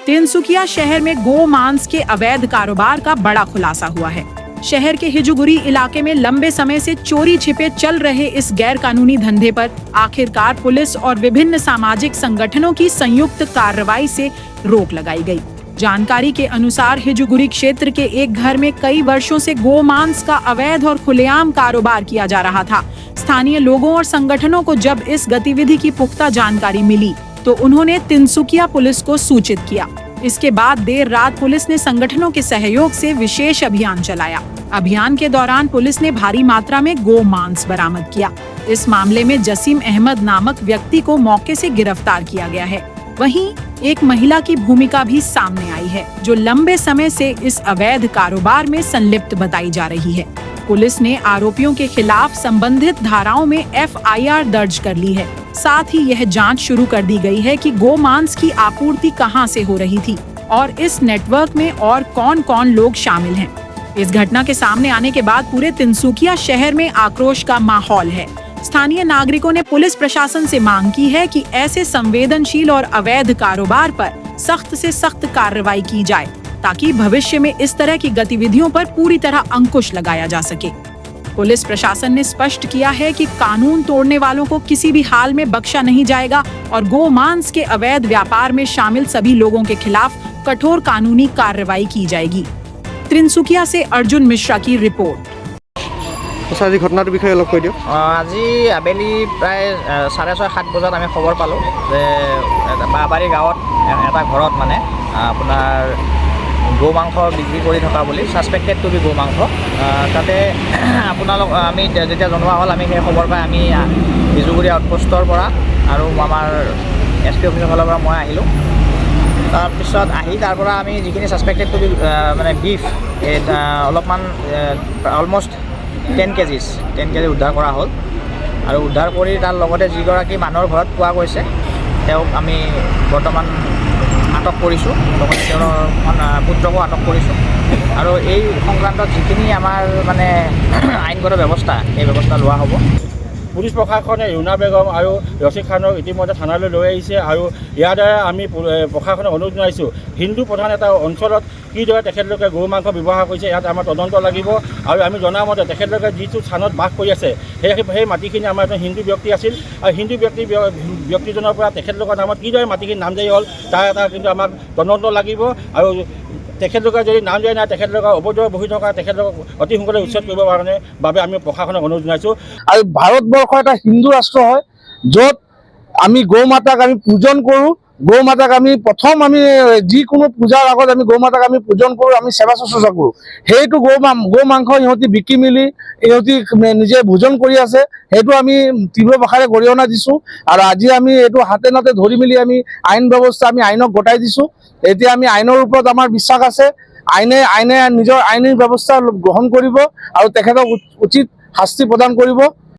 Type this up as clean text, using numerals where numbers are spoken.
तिनसुकिया शहर में गो मांस के अवैध कारोबार का बड़ा खुलासा हुआ है। शहर के हिजुगुरी इलाके में लंबे समय से चोरी छिपे चल रहे इस गैर कानूनी धंधे पर आखिरकार पुलिस और विभिन्न सामाजिक संगठनों की संयुक्त कार्रवाई से रोक लगाई गई। जानकारी के अनुसार हिजुगुरी क्षेत्र के एक घर में कई वर्षों से गोमांस का अवैध और खुलेआम कारोबार किया जा रहा था। स्थानीय लोगों और संगठनों को जब इस गतिविधि की पुख्ता जानकारी मिली तो उन्होंने तिनसुकिया पुलिस को सूचित किया। इसके बाद देर रात पुलिस ने संगठनों के सहयोग से विशेष अभियान चलाया। अभियान के दौरान पुलिस ने भारी मात्रा में गोमांस बरामद किया। इस मामले में जसीम अहमद नामक व्यक्ति को मौके से गिरफ्तार किया गया है। वहीं एक महिला की भूमिका भी सामने आई है, जो लंबे समय से इस अवैध कारोबार में संलिप्त बताई जा रही है। पुलिस ने आरोपियों के खिलाफ संबंधित धाराओं में FIR दर्ज कर ली है। साथ ही यह जांच शुरू कर दी गई है कि गोमांस की आपूर्ति कहां से हो रही थी और इस नेटवर्क में और कौन-कौन लोग शामिल हैं। इस घटना के सामने आने के बाद पूरे तिनसुकिया शहर में आक्रोश का माहौल है। स्थानीय नागरिकों ने पुलिस प्रशासन से मांग की है कि ऐसे संवेदनशील और अवैध कारोबार पर सख्त से सख्त कार्रवाई की जाए, ताकि भविष्य में इस तरह की गतिविधियों पर पूरी तरह अंकुश लगाया जा सके। पुलिस प्रशासन ने स्पष्ट किया है कि कानून तोड़ने वालों को किसी भी हाल में बख्शा नहीं जाएगा और गोमांस के अवैध व्यापार में शामिल सभी लोगों के खिलाफ कठोर कानूनी कार्रवाई की जाएगी। तिनसुकिया से अर्जुन मिश्रा की रिपोर्ट। আজি ঘটনাটোৰ বিষয়ে অলপ কৈ দিয়ক। আজি আবেলি প্ৰায় 6:30-7 বজাত আমি খবৰ পালোঁ যে বাবাৰী গাঁৱত এটা ঘৰত মানে আপোনাৰ গো মাংস বিক্ৰী কৰি থকা বুলি ছাছপেক্টেড টু বি গো মাংস। তাতে আপোনালোক আমি যেতিয়া জনোৱা হ'ল, আমি সেই খবৰ পাই আমি হিজুগুৰি আউটপোষ্টৰ পৰা আৰু আমাৰ SP অফিচৰ ফালৰ পৰা মই আহিলোঁ। তাৰপিছত তাৰ পৰা আমি যিখিনি ছাছপেক্টেড টু বি মানে বিফ অলপমান অলমষ্ট 10 কেজি উদ্ধাৰ কৰা হ'ল আৰু উদ্ধাৰ কৰি তাৰ লগতে যিগৰাকী মানুহৰ ঘৰত পোৱা গৈছে তেওঁক আমি বৰ্তমান আটক কৰিছোঁ, লগতে তেওঁৰ পুত্ৰকো আটক কৰিছোঁ আৰু এই সংক্ৰান্তত যিখিনি আমাৰ মানে আইনগত ব্যৱস্থা এই ব্যৱস্থা লোৱা হ'ব। পুলিচ প্ৰশাসনে ৰুনা বেগম আৰু ৰচিদ খানক ইতিমধ্যে থানালৈ লৈ আহিছে আৰু ইয়াৰ দ্বাৰা আমি প্ৰশাসনক অনুৰোধ জনাইছোঁ, হিন্দু প্ৰধান এটা অঞ্চলত কিদৰে তেখেতলোকে গৰু মাংস ব্যৱহাৰ কৰিছে ইয়াত আমাৰ তদন্ত লাগিব আৰু আমি জনামতে তেখেতলোকে যিটো স্থানত বাস কৰি আছে সেই মাটিখিনি আমাৰ এজন হিন্দু ব্যক্তি আছিল আৰু হিন্দু ব্যক্তিজনৰ পৰা তেখেতলোকৰ নামত কিদৰে মাটিখিনি নামজাৰি হ'ল তাৰ এটা কিন্তু আমাক তদন্ত লাগিব আৰু তেখেতলোকে যদি নাম দিয়া নাই তেখেতলোকৰ অবৈধ বহি থকা তেখেতলোকক অতি সোনকালে উচ্ছেদ কৰিবৰ বাবে আমি প্ৰশাসনক অনুৰোধ জনাইছোঁ। আৰু ভাৰতবৰ্ষ এটা হিন্দু ৰাষ্ট্ৰ হয়, য'ত আমি গৌ মাতাক আমি পূজন কৰোঁ। গৌ মাতাক আমি প্ৰথম আমি যিকোনো পূজাৰ আগত আমি গৌ মাতাক আমি পূজন কৰোঁ, আমি সেৱা শুশ্ৰূষা কৰোঁ। সেইটো গৌ মাংস ইহঁতি বিকি মেলি ইহঁতি নিজে ভোজন কৰি আছে, সেইটো আমি তীব্ৰ ভাষাৰে গৰিহণা দিছোঁ আৰু আজি আমি এইটো হাতে নাতে ধৰি মেলি আমি আইন ব্যৱস্থা আমি আইনক গতাই দিছোঁ। এতিয়া আমি আইনৰ ওপৰত আমাৰ বিশ্বাস আছে, আইনে নিজৰ আইনী ব্যৱস্থা গ্ৰহণ কৰিব আৰু তেখেতক উচিত শাস্তি প্ৰদান কৰিব।